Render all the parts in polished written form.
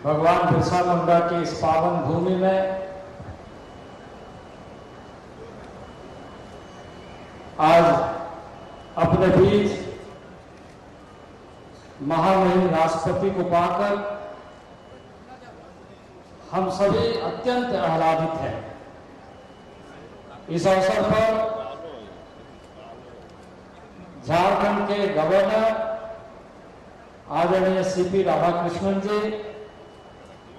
भगवान बिरसा मुंडा की इस पावन भूमि में आज अपने बीच महामहिम राष्ट्रपति को पाकर हम सभी अत्यंत आह्लादित हैं। इस अवसर पर झारखंड के गवर्नर आदरणीय सीपी राधाकृष्णन जी,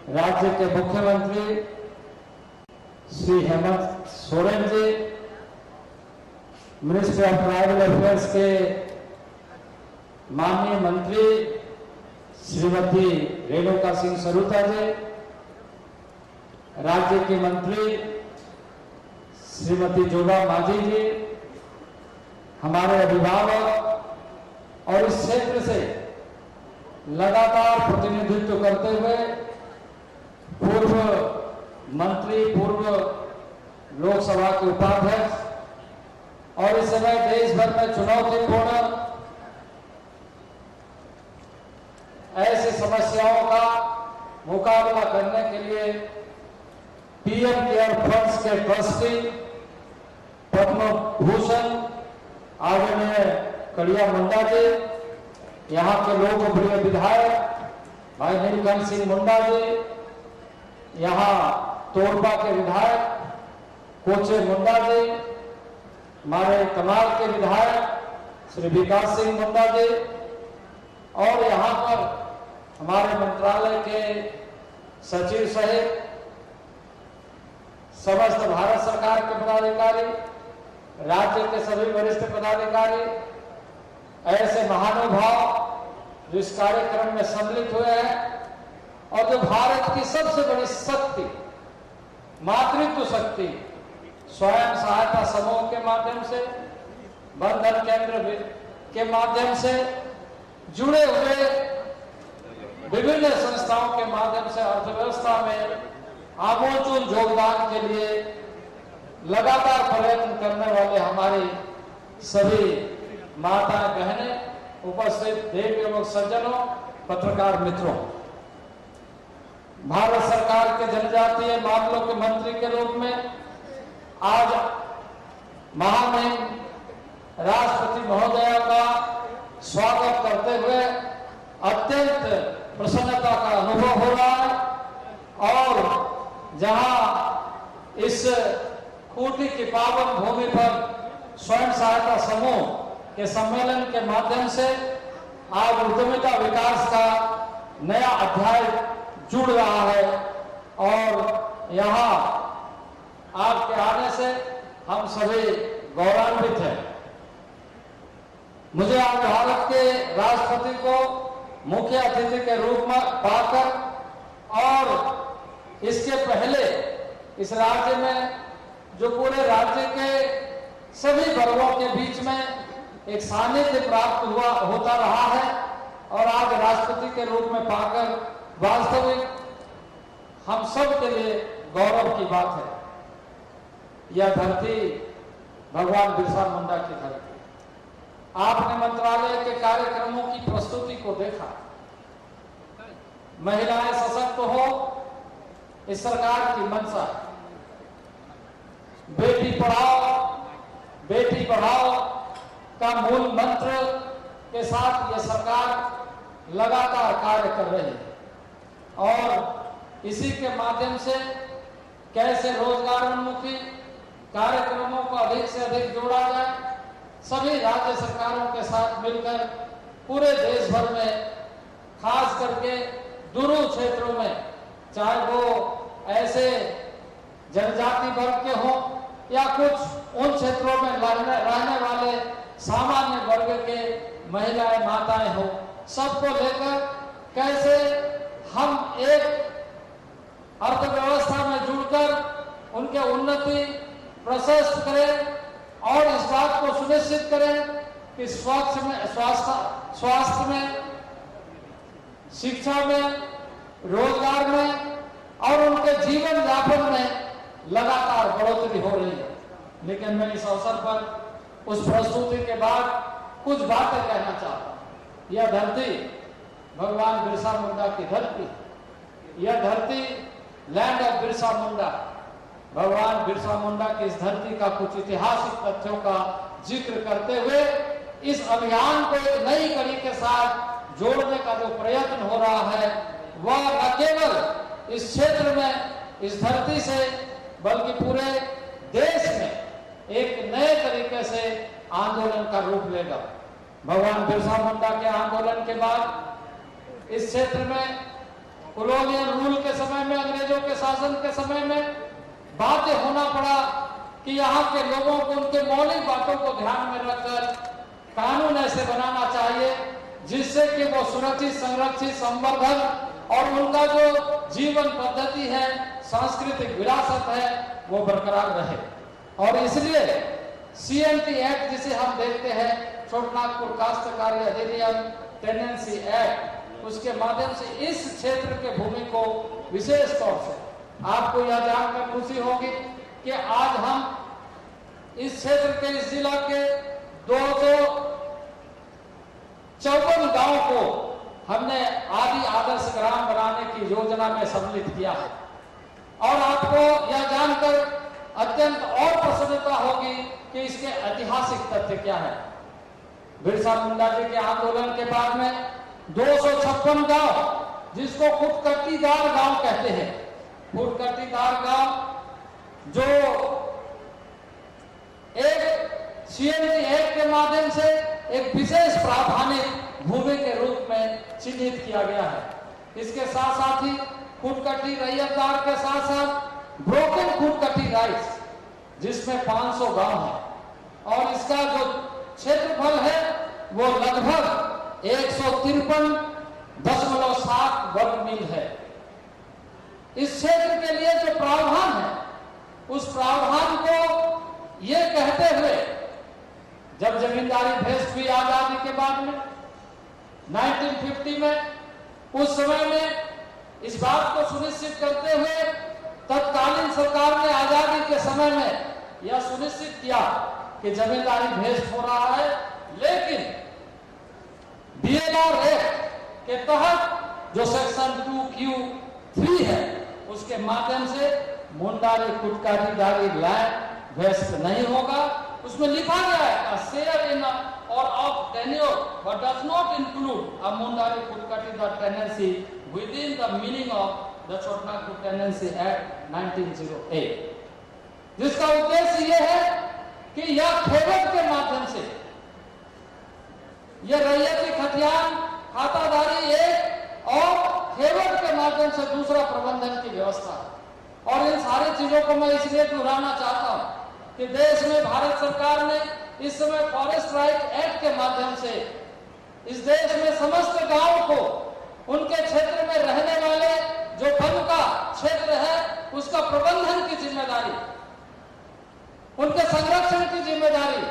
राज्य के मुख्यमंत्री Shri Hemant Soren ji, ministry of tribal affairs के माननीय मंत्री श्रीमती रेणुका सिंह सरूता जी, राज्य के मंत्री श्रीमती जोगा माझी जी, हमारे अभिभावक और इस क्षेत्र से लगातार प्रतिनिधित्व करते हुए पूर्व मंत्री, पूर्व लोकसभा के उपाध्यक्ष और इस समय देश भर में चुनौतीपूर्ण ऐसी समस्याओं का मुकाबला करने के लिए पीएम केयर फंड्स के ट्रस्टी पद्म भूषण आदरणीय कड़िया मुंडा जी, यहाँ के लोकप्रिय विधायक भाई नीलकंठ सिंह मुंडा जी, यहाँ तोरबा के विधायक कोचे मुंडा जी, हमारे कमाल के विधायक श्री विकास सिंह मुंडा जी और यहाँ पर हमारे मंत्रालय के सचिव सहित समस्त भारत सरकार के पदाधिकारी, राज्य के सभी वरिष्ठ पदाधिकारी, ऐसे महानुभाव जो इस कार्यक्रम में सम्मिलित हुए हैं और जो भारत की सबसे बड़ी शक्ति, मातृत्व शक्ति, स्वयं सहायता समूह के माध्यम से, बंधन केंद्र के माध्यम से जुड़े हुए विभिन्न संस्थाओं के माध्यम से अर्थव्यवस्था में आमूलचूल योगदान के लिए लगातार प्रयत्न करने वाले हमारी सभी माताएं, बहनें, उपस्थित देवी एवं सज्जनों, पत्रकार मित्रों, भारत सरकार के जनजातीय मामलों के मंत्री के रूप में आज महामहिम राष्ट्रपति महोदया का स्वागत करते हुए अत्यंत प्रसन्नता का अनुभव हो रहा है और जहां इस खूंटी की पावन भूमि पर स्वयं सहायता समूह के सम्मेलन के माध्यम से आज उद्यमिता विकास का नया अध्याय जुड़ रहा है और यहाँ आपके आने से हम सभी गौरवान्वित हैं। मुझे आज भारत के राष्ट्रपति को मुख्य अतिथि के रूप में पाकर और इसके पहले इस राज्य में जो पूरे राज्य के सभी वर्गों के बीच में एक सानिध्य प्राप्त होता रहा है और आज राष्ट्रपति के रूप में पाकर वास्तविक हम सब के लिए गौरव की बात है। यह धरती भगवान बिरसा मुंडा की धरती। आपने मंत्रालय के कार्यक्रमों की प्रस्तुति को देखा। महिलाएं सशक्त हो, इस सरकार की मंशा है। बेटी पढ़ाओ का मूल मंत्र के साथ यह सरकार लगातार कार्य कर रही है और इसी के माध्यम से कैसे रोजगारोन्मुखी कार्यक्रमों को अधिक से अधिक जोड़ा जाए, सभी राज्य सरकारों के साथ मिलकर पूरे देश भर में, खास करके दूर क्षेत्रों में, चाहे वो ऐसे जनजाति वर्ग के हों या कुछ उन क्षेत्रों में रहने वाले सामान्य वर्ग के महिलाएं, माताएं हो, सबको लेकर कैसे हम एक अर्थव्यवस्था में जुड़कर उनके उन्नति प्रशस्त करें और इस बात को सुनिश्चित करें कि स्वास्थ्य में, शिक्षा में, रोजगार में और उनके जीवन यापन में लगातार बढ़ोतरी हो रही है। लेकिन मैं इस अवसर पर उस प्रस्तुति के बाद कुछ बातें कहना चाहता हूं। यह धरती भगवान बिरसा मुंडा की धरती, यह धरती लैंड ऑफ बिरसा मुंडा, भगवान बिरसा मुंडा की इस धरती का कुछ ऐतिहासिक तथ्यों का जिक्र करते हुए इस अभियान को एक नई कड़ी के साथ जोड़ने का जो प्रयत्न हो रहा है, वह न केवल इस क्षेत्र में, इस धरती से, बल्कि पूरे देश में एक नए तरीके से आंदोलन का रूप लेगा। भगवान बिरसा मुंडा के आंदोलन के बाद इस क्षेत्र में कॉलोनियल रूल के समय में, अंग्रेजों के शासन के समय में बातें होना पड़ा कि यहाँ के लोगों को उनके मौलिक बातों को ध्यान में रखकर कानून ऐसे बनाना चाहिए जिससे कि वो सुरक्षित, संरक्षित, संवर्धन और उनका जो जीवन पद्धति है, सांस्कृतिक विरासत है, वो बरकरार रहे। और इसलिए CMT एक्ट जिसे हम देखते हैं, छोटानागपुर काश्तकारी अधिनियम, टेनेंसी एक्ट, उसके माध्यम से इस क्षेत्र के भूमि को विशेष तौर से आपको यह जानकर खुशी होगी कि आज हम इस क्षेत्र के, इस जिला के 254 गांव को हमने आदि आदर्श ग्राम बनाने की योजना में सम्मिलित किया है। और आपको यह जानकर अत्यंत और प्रसन्नता होगी कि इसके ऐतिहासिक तथ्य क्या है। बिरसा मुंडा जी के आंदोलन के बाद में 256 गांव, जिसको खुदकर्तीदार गांव कहते हैं, खुदकर्तीदार गांव जो एक CMT एक्ट के माध्यम से एक विशेष प्रावधानिक भूमि के रूप में चिन्हित किया गया है। इसके साथ साथ ही खुदकटी रैयतदार के साथ साथ ब्रोकन खुदकटी राइट्स, जिसमें 500 गांव है और इसका जो क्षेत्रफल है वो लगभग 153.7 वर्ग मील है। इस क्षेत्र के लिए जो प्रावधान है, उस प्रावधान को ये कहते हुए जब जमींदारी भेस्ट हुई आजादी के बाद में 1950 में, उस समय में इस बात को सुनिश्चित करते हुए तत्कालीन सरकार ने आजादी के समय में यह सुनिश्चित किया कि जमींदारी भेस्ट हो रहा है, लेकिन BLR एक्ट के तहत जो सेक्शन 2Q3 है, उसके माध्यम से मुंडारी खुदकाटीदारी लैंड वेस्ट नहीं होगा। उसमें लिखा गया है share in or of tenure but does not include a Mundari khuntkattidar tenancy within the meaning of the Chotanagpur Tenancy Act 1908, जिसका उद्देश्य यह है कि यह खेवट के माध्यम से, यह रैयती खतियान, खातादारी एक और खेवट के माध्यम से दूसरा प्रबंधन की व्यवस्था। और इन सारी चीजों को मैं इसलिए दोहराना चाहता हूं कि देश में भारत सरकार ने इस समय फॉरेस्ट राइट एक्ट के माध्यम से इस देश में समस्त गांव को, उनके क्षेत्र में रहने वाले जो वन का क्षेत्र है, उसका प्रबंधन की जिम्मेदारी, उनके संरक्षण की जिम्मेदारी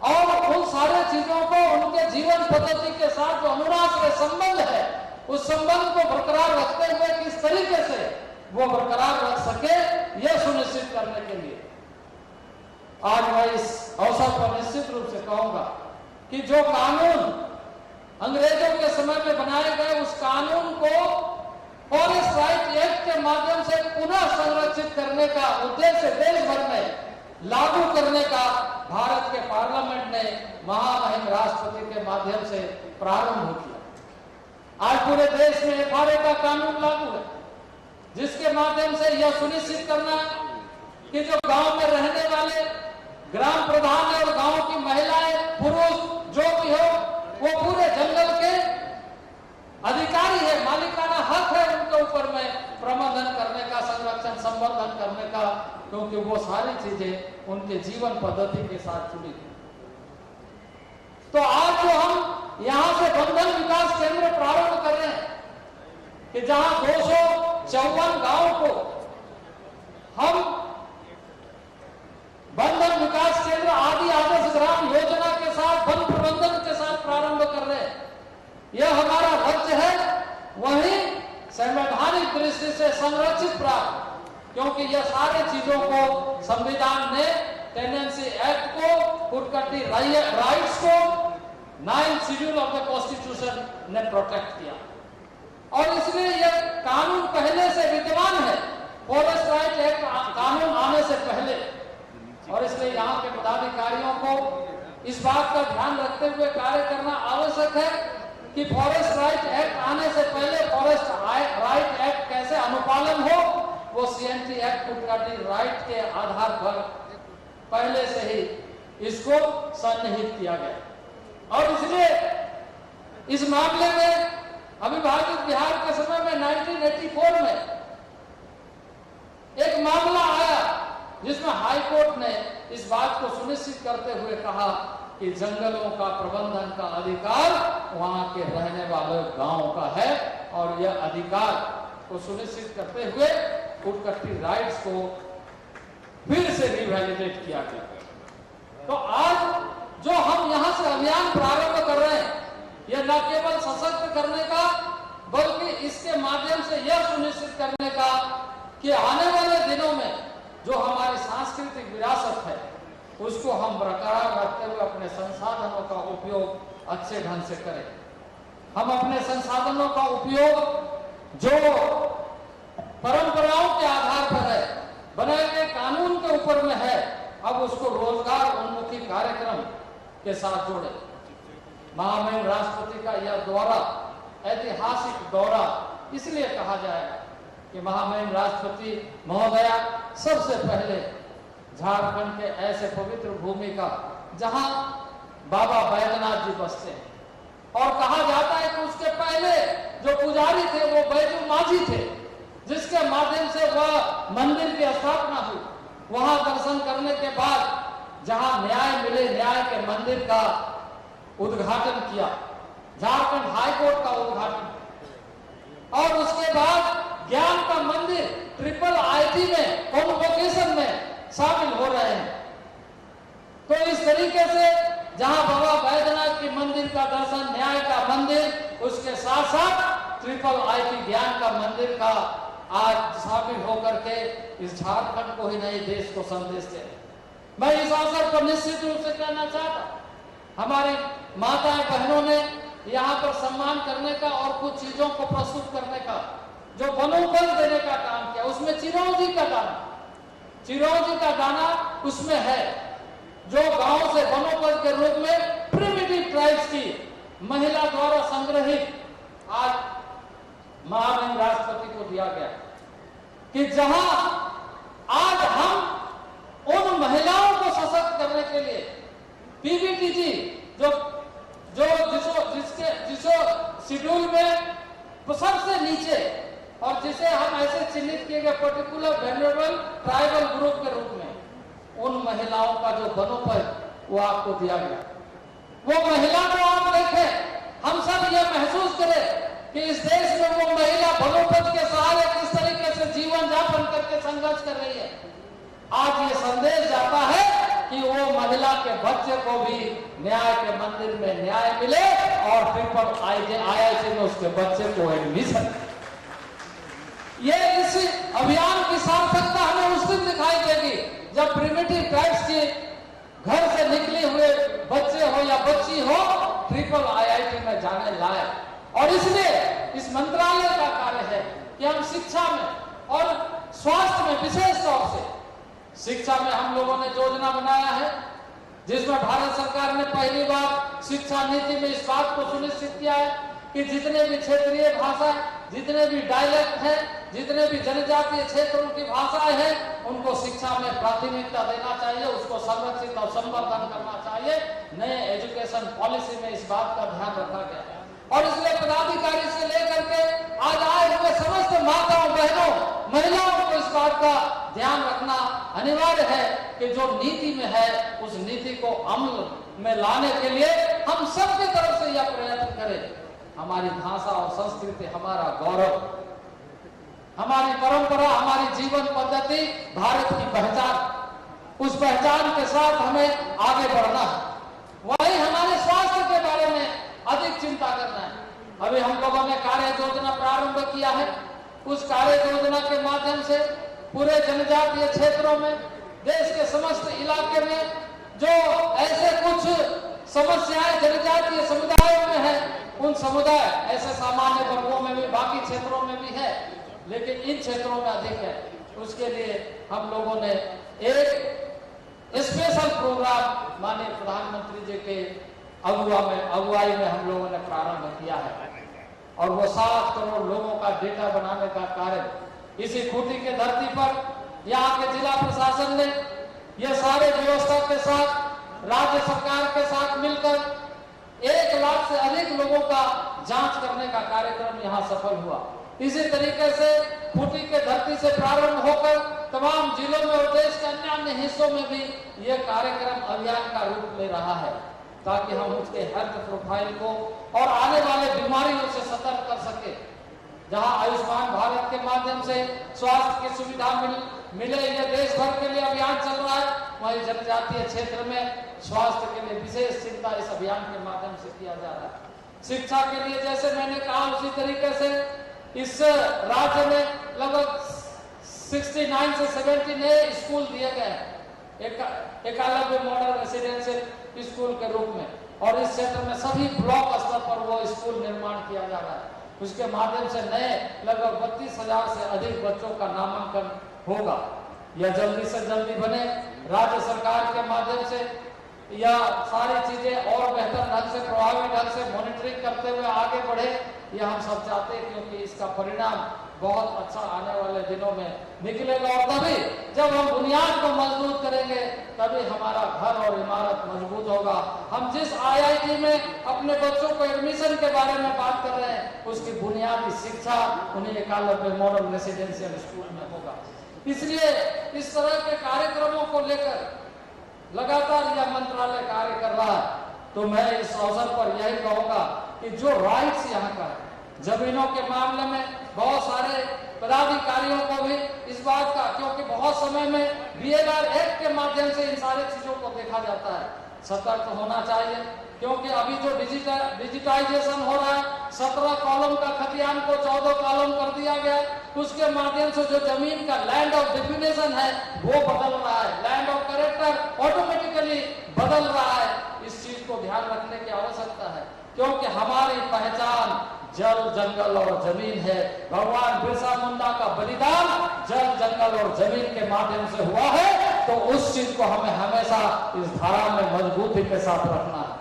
और उन सारे चीजों को, उनके जीवन पद्धति के साथ जो अनुराग संबंध है, उस संबंध को बरकरार रखते हुए किस तरीके से वो बरकरार रख सके, यह सुनिश्चित करने के लिए आज मैं इस अवसर पर निश्चित रूप से कहूंगा कि जो कानून अंग्रेजों के समय में बनाए गए, उस कानून को फॉरेस्ट राइट एक्ट के माध्यम से पुनः संरक्षित करने का उद्देश्य देश भर में लागू करने का भारत के पार्लियामेंट ने महामहिम राष्ट्रपति के माध्यम से प्रारंभ किया। आज पूरे देश में FRA का कानून लागू है, जिसके माध्यम से यह सुनिश्चित करना कि जो गांव में रहने वाले ग्राम प्रधान है और गांव की महिलाएं, पुरुष जो भी हो, वो पूरे जंगल के अधिकारी है, मालिकाना हक है उनके ऊपर में प्रबंधन करने का, संरक्षण, संवर्धन करने का, क्योंकि वो सारी चीजें उनके जीवन पद्धति के साथ जुड़ी है। तो आज जो हम यहाँ से बंधन विकास केंद्र प्रारंभ कर रहे हैं कि जहां 254 गांव को हम बंधन विकास केंद्र आदि आदर्श ग्राम योजना के साथ, वन प्रबंधन के साथ प्रारंभ कर रहे हैं, यह हमारा लक्ष्य है। वहीं संवैधानिक दृष्टि से संरक्षित प्राप्त, क्योंकि यह सारे चीजों को संविधान ने, टेनेंसी एक्ट को, खुदकटी राइट्स को 9th schedule of the constitution ने प्रोटेक्ट किया। और इसलिए यह कानून पहले से विद्यमान है, फॉरेस्ट राइट एक्ट कानून आने से पहले। और इसलिए यहाँ के पदाधिकारियों को इस बात का ध्यान रखते हुए कार्य करना आवश्यक है कि फॉरेस्ट राइट एक्ट आने से पहले फॉरेस्ट राइट एक्ट कैसे अनुपालन हो, वो CNT एक्ट कुटकाटी राइट के आधार पर पहले से ही इसको सन्निहित किया गया। और इसलिए इस मामले में अविभाजित बिहार के समय में 1984 में एक मामला आया जिसमें हाई कोर्ट ने इस बात को सुनिश्चित करते हुए कहा कि जंगलों का प्रबंधन का अधिकार वहां के रहने वाले गांव का है, और यह अधिकार को सुनिश्चित करते हुए कुटकट्टी राइट्स को फिर से रिवैलिडेट किया गया। तो आज जो हम यहां से अभियान प्रारंभ कर रहे हैं, यह न केवल सशक्त करने का बल्कि इसके माध्यम से यह सुनिश्चित करने का कि आने वाले दिनों में जो हमारी सांस्कृतिक विरासत है उसको हम बरकरार रखते हुए अपने संसाधनों का उपयोग अच्छे ढंग से करें। हम अपने संसाधनों का उपयोग जो परंपराओं के आधार पर है, बनाए गए कानून के ऊपर में है, अब उसको रोजगार उन्मुखी कार्यक्रम के साथ जोड़े। महामहिम राष्ट्रपति का यह दौरा ऐतिहासिक दौरा इसलिए कहा जाएगा कि महामहिम राष्ट्रपति महोदया सबसे पहले झारखंड के ऐसे पवित्र भूमि का जहां बाबा बैजनाथ जी बसते हैं, और कहा जाता है कि उसके पहले जो पुजारी थे वो बैजू माझी थे, जिसके माध्यम से वह मंदिर की स्थापना हुई। वहां दर्शन करने के बाद जहां न्याय मिले, न्याय के मंदिर का उद्घाटन किया, झारखंड हाईकोर्ट का उद्घाटन, और उसके बाद ज्ञान का मंदिर ट्रिपल IIT में कॉन्वोकेशन में शामिल हो रहे हैं। तो इस तरीके से जहां बाबा बैजनाथ की मंदिर का दर्शन, न्याय का मंदिर, उसके साथ साथ ट्रिपल IIT ज्ञान का मंदिर का आज शामिल होकर के इस झारखंड को ही नहीं देश को संदेश दे। मैं इस अवसर पर निश्चित रूप से कहना चाहता, हमारी माताएं बहनों ने यहाँ पर सम्मान करने का और कुछ चीजों को प्रस्तुत करने का जो वनोपज देने का काम किया, उसमें चिरौंजी का दाना उसमें है, जो गांव से वनोपज के रूप में प्रिमिटिव ट्राइब्स की महिला द्वारा संग्रहित आज महामहिम राष्ट्रपति को दिया गया, कि जहां आज हम उन महिलाओं को सशक्त करने के लिए PBTG जिसको शेड्यूल में सबसे नीचे, और जिसे हम ऐसे चिन्हित किए गए पर्टिकुलर वेल्युएबल ट्राइबल ग्रुप के रूप में, उन महिलाओं का जो वनोपज वो आपको दिया गया। वो महिला को आप देखें, हम सब ये महसूस करें कि इस देश में वो महिला वनोपज के सहारे किस तरीके से जीवन यापन करके संघर्ष कर रही है। आज ये संदेश जाता है कि वो महिला के बच्चे को भी न्याय के मंदिर में न्याय मिले, और ट्रिपल IIT में उसके बच्चे को एडमिशन। ये इस अभियान की सार्थकता हमें उस दिन दिखाई देगी जब प्रिमिटिव ट्राइब्स के घर से निकले हुए बच्चे हो या बच्ची हो ट्रिपल IIT में जाने लाए। और इसलिए इस मंत्रालय का कार्य है कि हम शिक्षा में और स्वास्थ्य में, विशेष तौर से शिक्षा में हम लोगों ने योजना बनाया है, जिसमें भारत सरकार ने पहली बार शिक्षा नीति में इस बात को सुनिश्चित किया है कि जितने भी क्षेत्रीय भाषा, जितने भी डायलेक्ट हैं, जितने भी जनजातीय क्षेत्रों की भाषाएं हैं, उनको शिक्षा में प्राथमिकता देना चाहिए, उसको संरक्षित और संवर्धन करना चाहिए। नए एजुकेशन पॉलिसी में इस बात का ध्यान रखा गया है। और इसलिए पदाधिकारी से लेकर के आज आए हुए समस्त माताओं, बहनों, महिलाओं को इस बात का ध्यान रखना अनिवार्य है कि जो नीति में है उस नीति को अमल में लाने के लिए हम सबके तरफ से यह प्रयत्न करें। हमारी भाषा और संस्कृति हमारा गौरव, हमारी परंपरा, हमारी जीवन पद्धति भारत की पहचान, उस पहचान के साथ हमें आगे बढ़ना है। वही हमारे स्वास्थ्य के बारे में अधिक चिंता करना है। अभी हम लोगों ने कार्य योजना प्रारंभ किया है। उस कार्य योजना के माध्यम से पूरे जनजातीय क्षेत्रों में, देश के समस्त इलाके में जो ऐसे कुछ समस्याएं जनजातीय समुदायों में है, उन समुदाय ऐसे सामान्य वर्गों में भी, बाकी क्षेत्रों में भी है, लेकिन इन क्षेत्रों में अधिक है। उसके लिए हम लोगों ने एक स्पेशल प्रोग्राम माननीय प्रधानमंत्री जी के अगुवाई में हम लोगों ने प्रारंभ किया है और वो 7 करोड़ लोगों का डेटा बनाने का कार्य इसी खूंटी के धरती पर यहाँ के जिला प्रशासन ने ये सारे व्यवस्था के साथ राज्य सरकार के साथ मिलकर 1 लाख से अधिक लोगों का जांच करने का कार्यक्रम यहाँ सफल हुआ। इसी तरीके से खूंटी के धरती से प्रारंभ होकर तमाम जिलों में और देश के अन्य हिस्सों में भी ये कार्यक्रम अभियान का रूप ले रहा है, ताकि हम उसके हेल्थ प्रोफाइल को और आने वाले बीमारियों से सतर्क कर सके। जहां आयुष्मान भारत के माध्यम से स्वास्थ्य की सुविधा मिले, ये देश भर के लिए अभियान चल रहा है, वहीं जनजातीय क्षेत्र में स्वास्थ्य के लिए विशेष चिंता इस अभियान के माध्यम से किया जा रहा है। शिक्षा के लिए जैसे मैंने कहा, उसी तरीके से इस राज्य में लगभग 69 से 70 नए स्कूल दिए गए हैं, एकलव्य मॉडल रेसिडेंशियल स्कूल के रूप में, और इस क्षेत्र में सभी ब्लॉक स्तर पर वो स्कूल निर्माण किया जा रहा है। उसके माध्यम से नए लगभग 32,000 से अधिक बच्चों का नामांकन होगा। यह जल्दी से जल्दी बने, राज्य सरकार के माध्यम से यह सारी चीजें और बेहतर ढंग से, प्रभावी ढंग से मॉनिटरिंग करते हुए आगे बढ़े, यह हम सब चाहते हैं, क्योंकि इसका परिणाम बहुत अच्छा आने वाले दिनों में निकलेगा। और तभी जब हम बुनियाद को मजबूत करेंगे, तभी हमारा घर और इमारत मजबूत होगा। हम जिस IIT में अपने बच्चों को एडमिशन के बारे में बात कर रहे हैं, उसकी बुनियादी शिक्षा उन्हें एकलव्य मॉडल रेसिडेंशियल स्कूल में होगा। इसलिए इस तरह के कार्यक्रमों को लेकर लगातार यह मंत्रालय कार्य कर रहा है। तो मैं इस अवसर पर यही कहूंगा कि जो राइट्स यहाँ का है, जमीनों के मामले में बहुत सारे पदाधिकारियों को भी इस बात का, क्योंकि बहुत समय में BLR एक्ट के माध्यम से इन सारी चीजों को देखा जाता है, सतर्क होना चाहिए। क्योंकि अभी जो डिजिटाइजेशन हो रहा है, 17 कॉलम का खतियान को 14 कॉलम कर दिया गया, उसके माध्यम से जो जमीन का लैंड ऑफ डिफिनेशन है वो बदल रहा है, लैंड ऑफ कैरेक्टर ऑटोमेटिकली बदल रहा है। इस चीज को ध्यान रखने की आवश्यकता है, क्योंकि हमारी पहचान जल, जंगल और जमीन है। भगवान बिरसा मुंडा का बलिदान जल, जंगल और जमीन के माध्यम से हुआ है, तो उस चीज को हमें हमेशा इस धारा में मजबूती के साथ रखना है।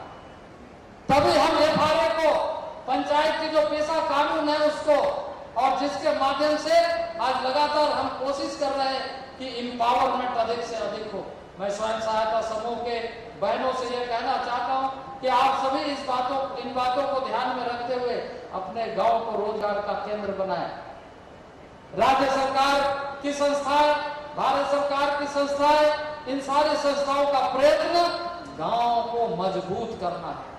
तभी हम FRA को, पंचायत की जो पेशा कानून है उसको, और जिसके माध्यम से आज लगातार हम कोशिश कर रहे हैं कि एम्पावरमेंट अधिक से अधिक हो। मैं स्वयं सहायता समूह के बहनों से यह कहना चाहता हूं कि आप सभी इन बातों को ध्यान में रखते हुए अपने गांव को रोजगार का केंद्र बनाएं। राज्य सरकार की संस्थाएं, भारत सरकार की संस्थाएं, इन सारी संस्थाओं का प्रयत्न गांव को मजबूत करना है,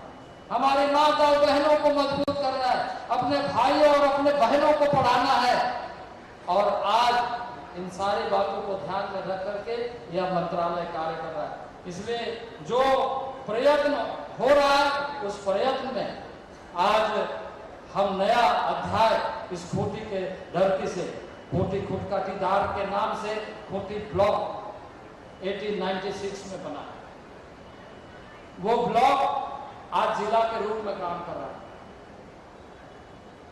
हमारे माता और बहनों को मजबूत करना है, अपने भाइयों और अपने बहनों को पढ़ाना है। और आज इन सारी बातों को ध्यान में रख करके यह मंत्रालय कार्य कर रहा है। इसलिए जो प्रयत्न हो रहा है, उस प्रयत्न में आज हम नया अध्याय इस खूंटी के धरती से, खूंटी खुटकाटीदार के नाम से खूंटी ब्लॉक 1896 में बना है। वो ब्लॉक आज जिला के रूप में काम कर रहा है।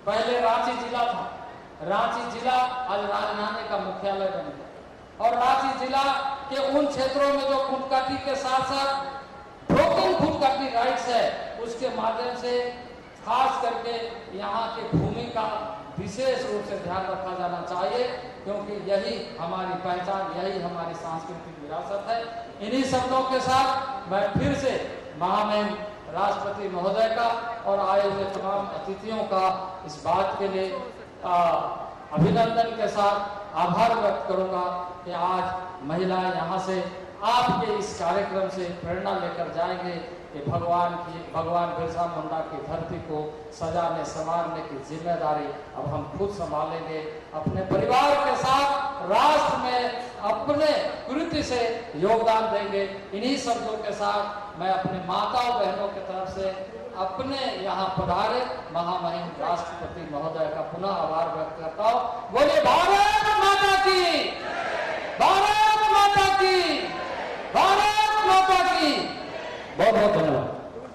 पहले रांची जिला था, रांची जिला आज राजधानी का मुख्यालय बन गया, और रांची जिला के उन क्षेत्रों में जो खुटकाटी के साथ साथ ब्रोकन खुटकाटी राइट्स है, उसके माध्यम से खास करके यहाँ के भूमि का विशेष रूप से ध्यान रखा जाना चाहिए, क्योंकि यही हमारी पहचान, यही हमारी सांस्कृतिक विरासत है। इन्हीं शब्दों के साथ मैं फिर से महामहिम राष्ट्रपति महोदय का और आए हुए तमाम अतिथियों का इस बात के लिए अभिनंदन के साथ आभार व्यक्त करूंगा कि आज महिलाएं यहाँ से आपके इस कार्यक्रम से प्रेरणा लेकर जाएंगे कि भगवान बिरसा मुंडा की धरती को सजाने संवारने की जिम्मेदारी अब हम खुद संभालेंगे, अपने परिवार के साथ राष्ट्र में अपने कृति से योगदान देंगे। इन्हीं शब्दों के साथ मैं अपने माता और बहनों की तरफ से अपने यहाँ पधारे महामहिम राष्ट्रपति महोदय का पुनः आभार व्यक्त करता हूँ। बोलिए भारत माता की, भारत माता की, भारत माता की। बहुत बहुत धन्यवाद।